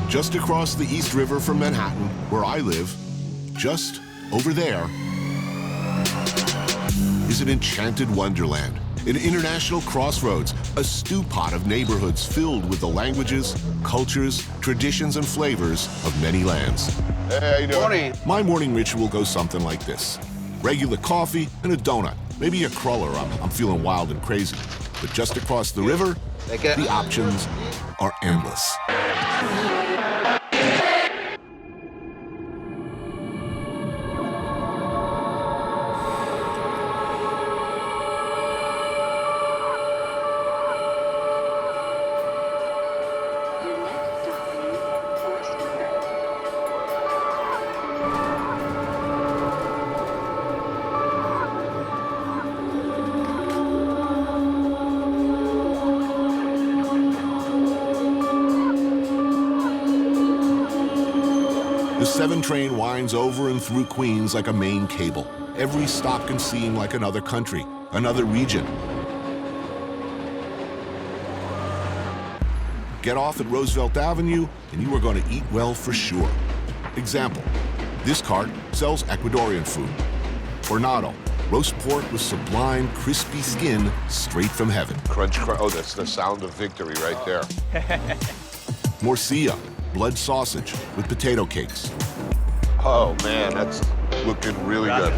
Just across the East River from Manhattan, where I live, just over there, is an enchanted wonderland, an international crossroads, a stew pot of neighborhoods filled with the languages, cultures, traditions, and flavors of many lands. Hey, how you doing? Morning. My morning ritual goes something like this. Regular coffee and a donut, maybe a cruller. I'm feeling wild and crazy. But just across the river, the options are endless. The 7 train winds over and through Queens like a main cable. Every stop can seem like another country, another region. Get off at Roosevelt Avenue, and you are going to eat well for sure. Example, this cart sells Ecuadorian food. Hornado, roast pork with sublime, crispy skin straight from heaven. Crunch, crunch. Oh, that's the sound of victory right there. Morcilla, blood sausage with potato cakes. Oh, man, that's looking really good.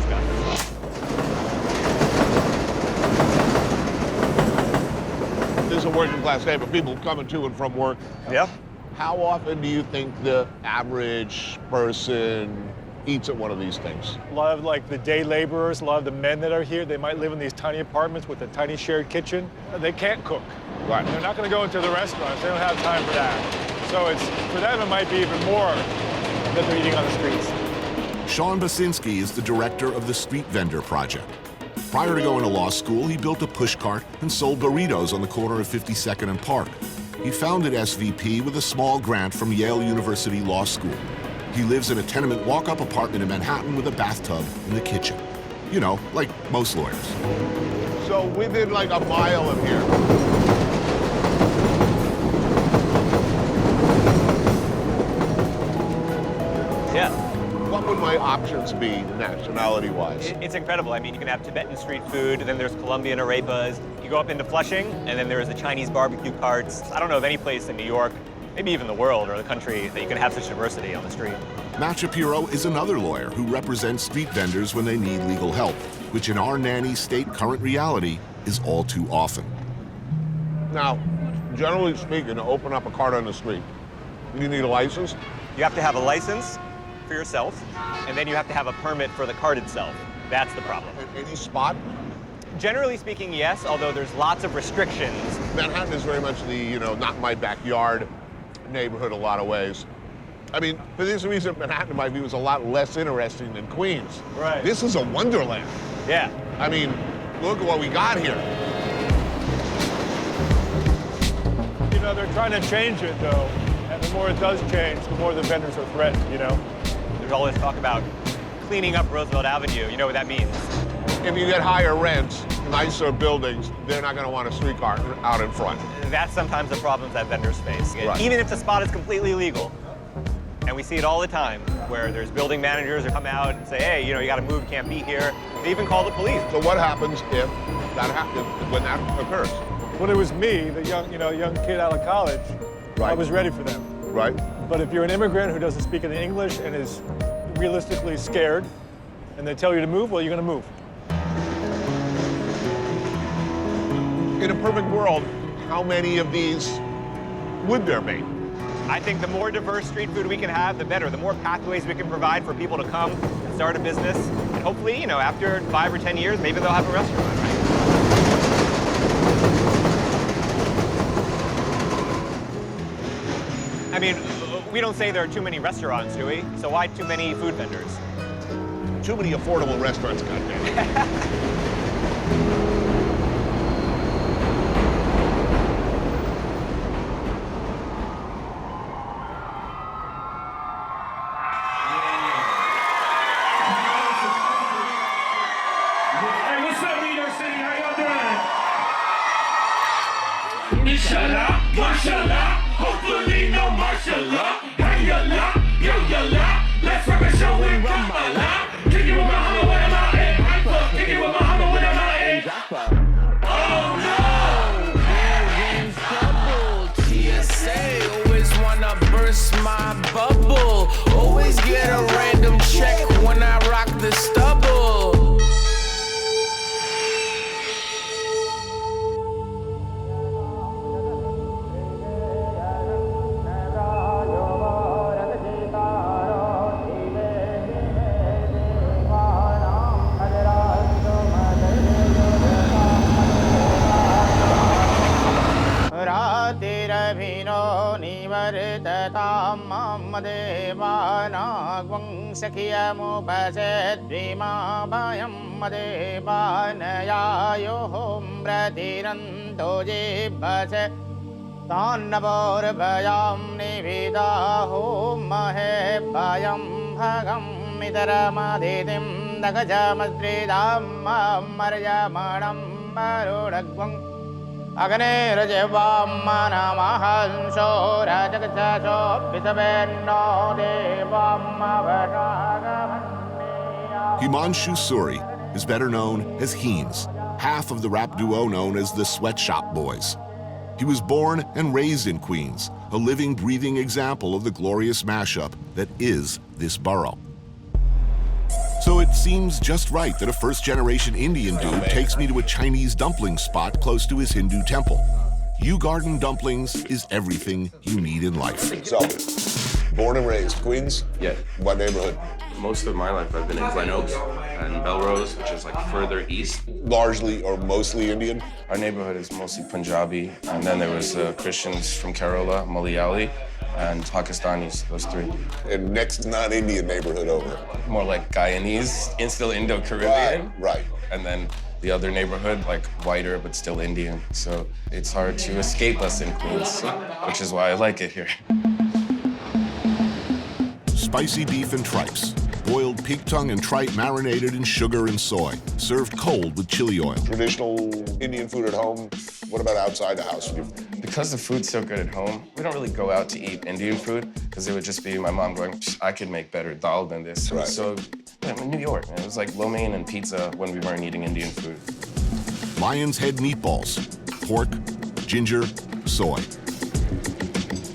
This is a working class day, but people coming to and from work. Yep. How often do you think the average person eats at one of these things? A lot of like the day laborers, a lot of the men that are here, they might live in these tiny apartments with a tiny shared kitchen. They can't cook. Right. They're not going to go into the restaurants. They don't have time for that. So it's, for them, it might be even more that they're eating on the streets. Sean Basinski is the director of the Street Vendor Project. Prior to going to law school, he built a pushcart and sold burritos on the corner of 52nd and Park. He founded SVP with a small grant from Yale University Law School. He lives in a tenement walk-up apartment in Manhattan with a bathtub in the kitchen. You know, like most lawyers. So within like a mile of here, Yeah. what would my options be nationality-wise? It's incredible. I mean, you can have Tibetan street food, and then there's Colombian arepas. You go up into Flushing, and then there's the Chinese barbecue carts. I don't know of any place in New York, maybe even the world or the country, that you can have such diversity on the street. Matt Shapiro is another lawyer who represents street vendors when they need legal help, which in our nanny state current reality is all too often. Now, generally speaking, to open up a cart on the street, you need a license? You have to have a license for yourself, and then you have to have a permit for the cart itself. That's the problem. At any spot? Generally speaking, yes, although there's lots of restrictions. Manhattan is very much the, you know, not my backyard neighborhood in a lot of ways. I mean, for this reason, Manhattan, in my view, is a lot less interesting than Queens. Right. This is a wonderland. Yeah. I mean, look at what we got here. You know, they're trying to change it, though. And the more it does change, the more the vendors are threatened, you know? There's always talk about cleaning up Roosevelt Avenue. You know what that means? If you get higher rents, nicer buildings, they're not going to want a streetcar out in front. That's sometimes the problems that vendors face. Right. Even if the spot is completely legal. And we see it all the time, where there's building managers who come out and say, hey, you know, you got to move, can't be here. They even call the police. So what happens if that happens, when that occurs? When it was me, the young kid out of college, Right. I was ready for them. Right? But if you're an immigrant who doesn't speak any English and is realistically scared, and they tell you to move, well, you're going to move. In a perfect world, how many of these would there be? I think the more diverse street food we can have, the better. The more pathways we can provide for people to come and start a business. And hopefully, you know, after 5 or 10 years, maybe they'll have a restaurant, right? I mean, we don't say there are too many restaurants, do we? So why too many food vendors? Too many affordable restaurants, goddamn. Inshallah, mashallah, hopefully no martial law. वर्ततां मम देवानाग्वं सखियमुपसेद्विमा भयं देवानयायोः प्रतिरन्तो जिभसे तान्नवोर्भयां निविदाहो महे भयं भगं मितरमदितिं दगजमद्रिदां मर्यमणं वरुणग्वं अग्नेरजवां मनमहंसो रजगजसो विसवेन्नो देवां अवरागमन्नेया. Himanshu Suri is better known as Heems, half of the rap duo known as the Sweatshop Boys. He was born and raised in Queens, a living, breathing example of the glorious mashup that is this borough. So it seems just right that a first-generation Indian dude takes me to a Chinese dumpling spot close to his Hindu temple. Yew Garden Dumplings is everything you need in life. So, born and raised, Queens? Yeah. What neighborhood? Most of my life I've been in Glen Oaks and Belrose, which is like further east. Largely or mostly Indian? Our neighborhood is mostly Punjabi, and then there was Christians from Kerala, Malayali, and Pakistanis, those three. And next non-Indian neighborhood over? More like Guyanese, and still Indo-Caribbean. Right. And then the other neighborhood, like whiter but still Indian. So it's hard to escape us in Queens, which is why I like it here. Spicy beef and tripes, boiled pig tongue and tripe marinated in sugar and soy, served cold with chili oil. Traditional Indian food at home. What about outside the house? Because the food's so good at home, we don't really go out to eat Indian food, because it would just be my mom going, I could make better dal than this. Right. So, in New York, man, it was like lo mein and pizza when we weren't eating Indian food. Lion's head meatballs, pork, ginger, soy.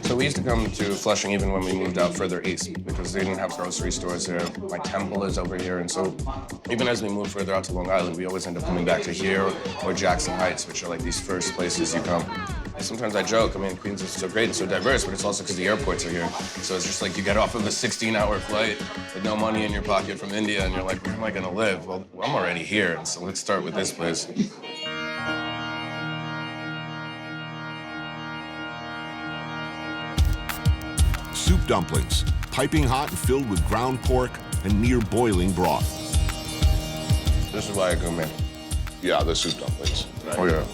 So we used to come to Flushing even when we moved out further east, because they didn't have grocery stores there. My temple is over here, and so even as we moved further out to Long Island, we always end up coming back to here or Jackson Heights, which are like these first places you come. Sometimes I joke, I mean, Queens is so great and so diverse, but it's also because the airports are here. So it's just like you get off of a 16-hour flight with no money in your pocket from India, and you're like, where am I gonna live? Well, I'm already here, and so let's start with this place. Soup dumplings, piping hot and filled with ground pork and near boiling broth. This is why I come in. Yeah, the soup dumplings. Right. Oh, yeah.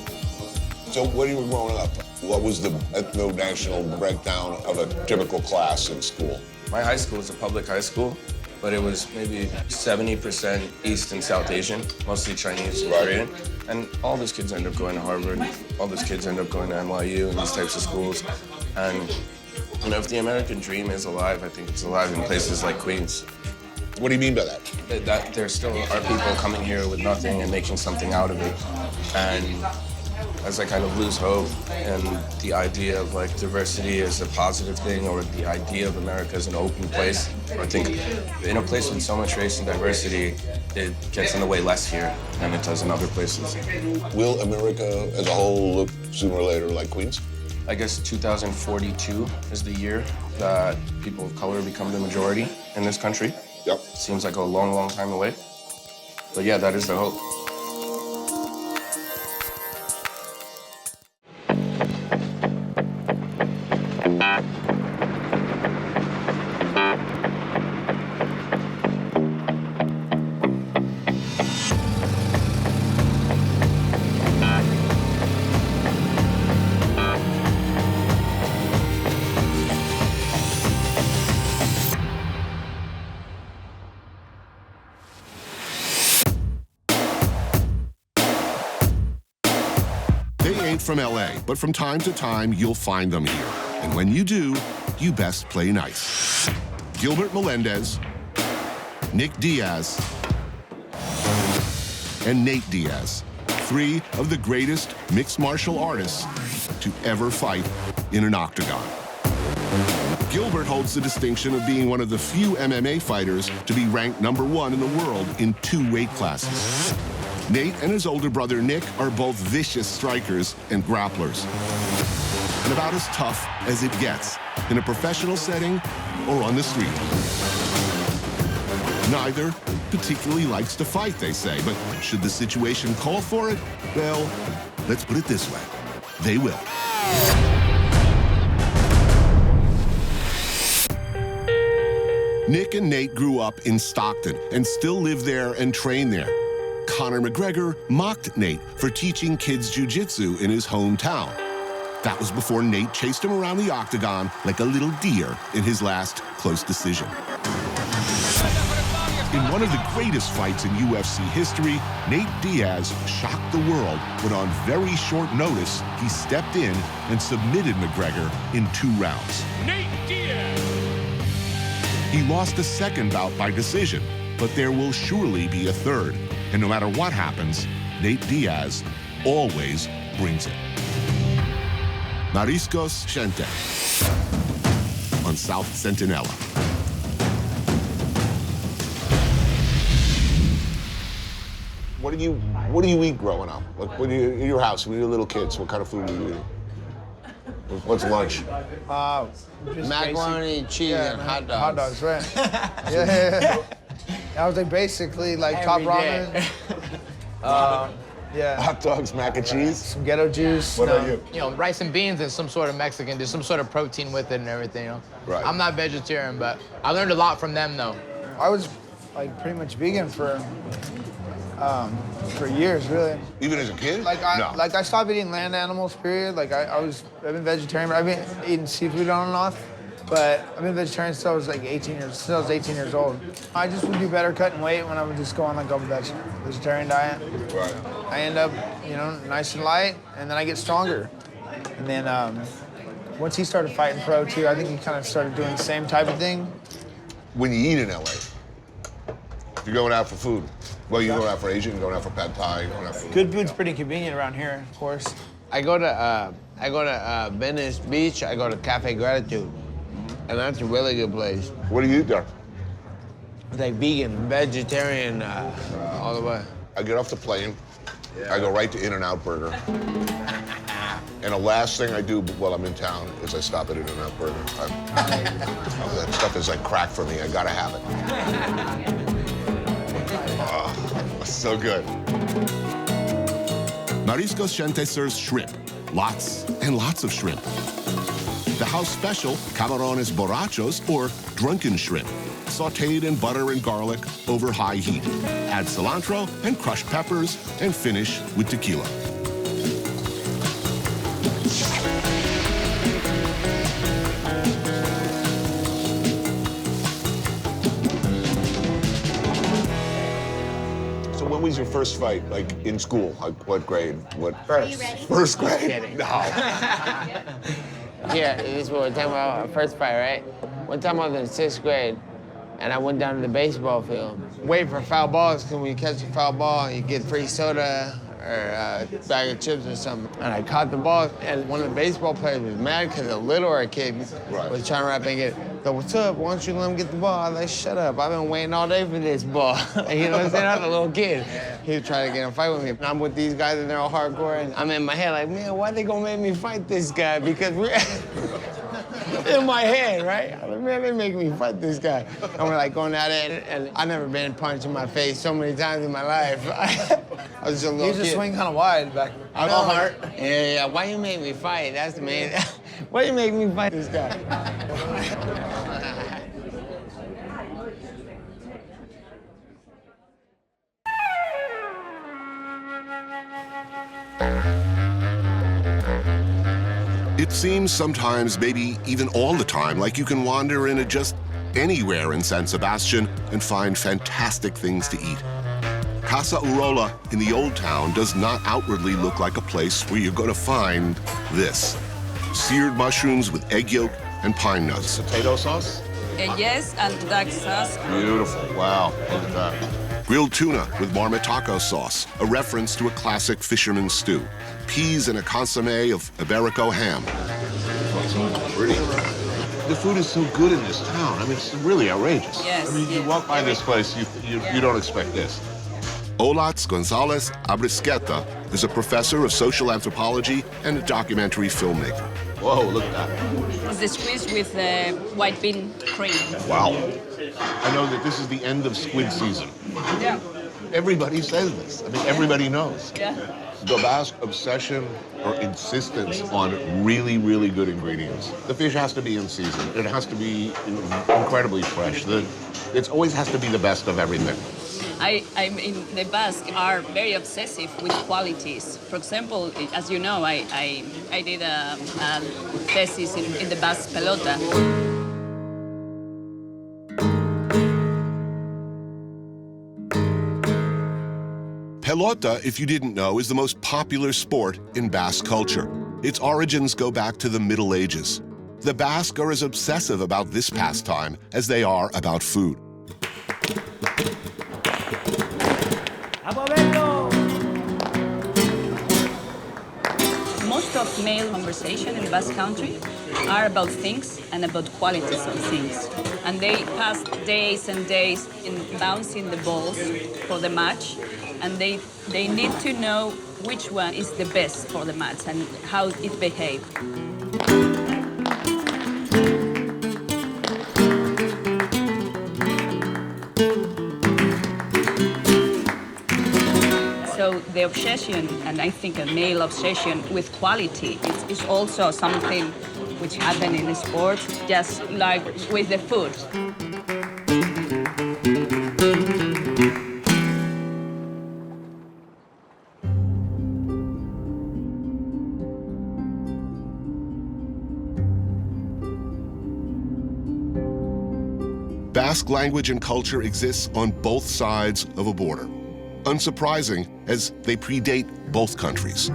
So when you were growing up, what was the ethno-national breakdown of a typical class in school? My high school was a public high school, but it was maybe 70% East and South Asian, mostly Chinese and Korean. And all those kids end up going to Harvard. All those kids end up going to NYU and these types of schools. And you know, if the American dream is alive, I think it's alive in places like Queens. What do you mean by that? That there still are people coming here with nothing and making something out of it. And as I kind of lose hope and the idea of like diversity is a positive thing, or the idea of America as an open place, I think in a place with so much race and diversity, it gets in the way less here than it does in other places. Will America as a whole look sooner or later like Queens? I guess 2042 is the year that people of color become the majority in this country. Yep. Seems like a long, long time away. But yeah, that is the hope. From LA, but from time to time, you'll find them here. And when you do, you best play nice. Gilbert Melendez, Nate Diaz, and Nate Diaz, three of the greatest mixed martial artists to ever fight in an octagon. Gilbert holds the distinction of being one of the few MMA fighters to be ranked #1 in the world in 2 weight classes. Nate and his older brother Nick are both vicious strikers and grapplers, and about as tough as it gets in a professional setting or on the street. Neither particularly likes to fight, they say, but should the situation call for it, well, let's put it this way, they will. Nick and Nate grew up in Stockton and still live there and train there. Conor McGregor mocked Nate for teaching kids jiu-jitsu in his hometown. That was before Nate chased him around the octagon like a little deer in his last close decision. In one of the greatest fights in UFC history, Nate Diaz shocked the world when on very short notice, he stepped in and submitted McGregor in 2 rounds. Nate Diaz! He lost a second bout by decision, but there will surely be a third. And no matter what happens, Nate Diaz always brings it. Mariscos Gente on South Centinela. What do you eat growing up? Like when you in your house, when you were little kids, what kind of food were you eating? What's lunch? Just macaroni and cheese and hot dogs. Hot dogs, right? yeah. I was like basically like Every top ramen. Yeah. Hot dogs, mac and cheese. Some ghetto juice. What about you? You know, rice and beans and some sort of Mexican, there's some sort of protein with it and everything, you know? Right. I'm not vegetarian, but I learned a lot from them, though. I was like pretty much vegan for years, really. Even as a kid? Like I stopped eating land animals, period. Like I've been vegetarian, but I've been eating seafood on and off. But I've been vegetarian since I was like 18 years old. I just would do better cutting weight when I would just go on like a vegetarian diet. Right. I end up, you know, nice and light, and then I get stronger. And then once he started fighting pro too, I think he kind of started doing the same type of thing. When you eat in LA, you're going out for food. Well, you're going out for Asian, you're going out for pad thai, you're going out for... Good food's pretty convenient around here, of course. I go to Venice Beach. I go to Cafe Gratitude, and that's a really good place. What do you eat there? It's like vegan, vegetarian, all the way. I get off the plane, I go right to In-N-Out Burger. And the last thing I do while I'm in town is I stop at In-N-Out Burger. That stuff is like crack for me, I gotta have it. Oh, so good. Mariscos Gente serves shrimp. Lots and lots of shrimp. The house special, camarones borrachos, or drunken shrimp, sautéed in butter and garlic over high heat. Add cilantro and crushed peppers and finish with tequila. So when was your first fight, like in school? Like what grade? What? First grade? Kidding. No. Yeah, this is what we're talking about, our first fight, right? One time I was in 6th grade, and I went down to the baseball field, waiting for foul balls, because when you catch a foul ball, you get free soda or a bag of chips or something. And I caught the ball, and one of the baseball players was mad because a littler kid was trying to rap and get, so what's up, why don't you let him get the ball? I was like, shut up, I've been waiting all day for this ball. You know what I'm saying? I was a little kid. He was trying to get in a fight with me. And I'm with these guys and they're all hardcore, and I'm in my head like, man, why they gonna make me fight this guy? Because we're in my head, right? I'm like, man, they make me fight this guy. And we're like going at it, and I've never been punched in my face so many times in my life. I was just a little You kid. just swing kind of wide back. I was hurt. Yeah, why you make me fight? That's the main. Why you make me fight this guy? It seems sometimes, maybe even all the time, like you can wander into just anywhere in San Sebastian and find fantastic things to eat. Casa Urola in the Old Town does not outwardly look like a place where you're going to find this. Seared mushrooms with egg yolk and pine nuts. Potato sauce? Yes, and duck sauce. Beautiful. Wow. Look at that. Grilled tuna with marmitaco sauce, a reference to a classic fisherman's stew. Peas and a consommé of Iberico ham. Pretty. The food is so good in this town. I mean, it's really outrageous. Yes, I mean, you yes. walk by this place, you don't expect this. Olats Gonzalez Abrisqueta is a professor of social anthropology and a documentary filmmaker. Whoa, look at that. It's the squeeze with white bean cream. Wow. I know that this is the end of squid season. Yeah. Everybody says this. I mean, everybody knows. Yeah. the Basque obsession or insistence on really, really good ingredients. The fish has to be in season. It has to be incredibly fresh. It always has to be the best of everything. I mean, the Basque are very obsessive with qualities. For example, as you know, I did a thesis in the Basque pelota. Pelota, if you didn't know, is the most popular sport in Basque culture. Its origins go back to the Middle Ages. The Basque are as obsessive about this pastime as they are about food. Most of male conversation in the Basque country are about things and about qualities of things. And they pass days and days in bouncing the balls for the match. And they need to know which one is the best for the match and how it behaves. So the obsession, and I think a male obsession with quality, is also something which happens in sports, just like with the food. Basque language and culture exists on both sides of a border. Unsurprising, as they predate both countries.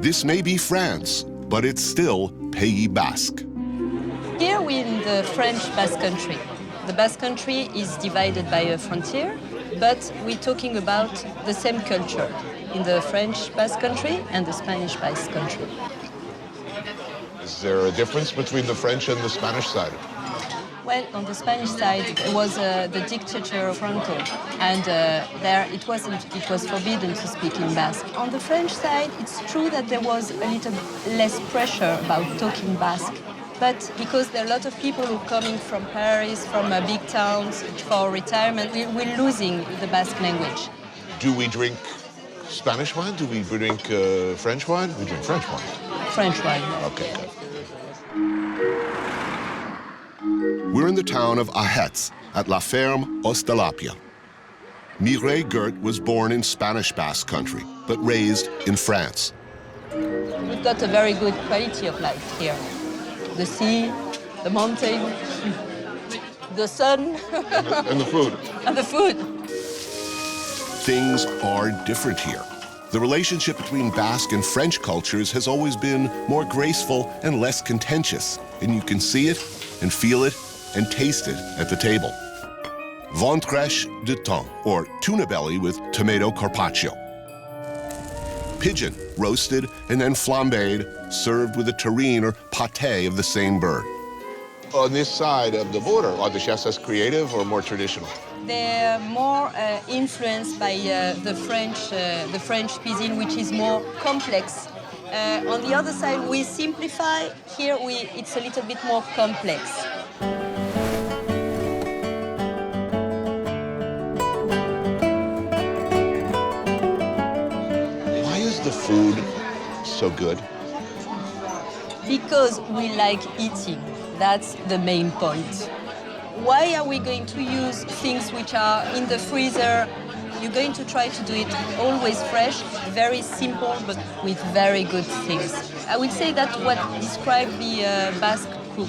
This may be France, but it's still Pays Basque. Here we're in the French Basque Country. The Basque Country is divided by a frontier, but we're talking about the same culture in the French Basque Country and the Spanish Basque Country. Is there a difference between the French and the Spanish side? Well, on the Spanish side, it was the dictator of Franco, and there it was forbidden to speak in Basque. On the French side, it's true that there was a little less pressure about talking Basque, but because there are a lot of people who are coming from Paris, from big towns for retirement, we're losing the Basque language. Do we drink Spanish wine? Do we drink French wine? We drink French wine. French wine. Okay, good. We're in the town of Ahetz at La Ferme Ostalapia. Mireille Gert was born in Spanish Basque Country, but raised in France. We've got a very good quality of life here. The sea, the mountain, the sun. And the food. And the food. Things are different here. The relationship between Basque and French cultures has always been more graceful and less contentious, and you can see it and feel it and taste it at the table. Ventrèche de thon, or tuna belly with tomato carpaccio. Pigeon, roasted and then flambéed, served with a terrine or pâté of the same bird. On this side of the border, are the chefs as creative or more traditional? They're more influenced by the French cuisine, which is more complex. On the other side, we simplify. Here, it's a little bit more complex. Why is the food so good? Because we like eating. That's the main point. Why are we going to use things which are in the freezer? You're going to try to do it always fresh, very simple, but with very good things. I would say that's what describes the Basque cook.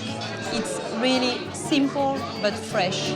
It's really simple, but fresh.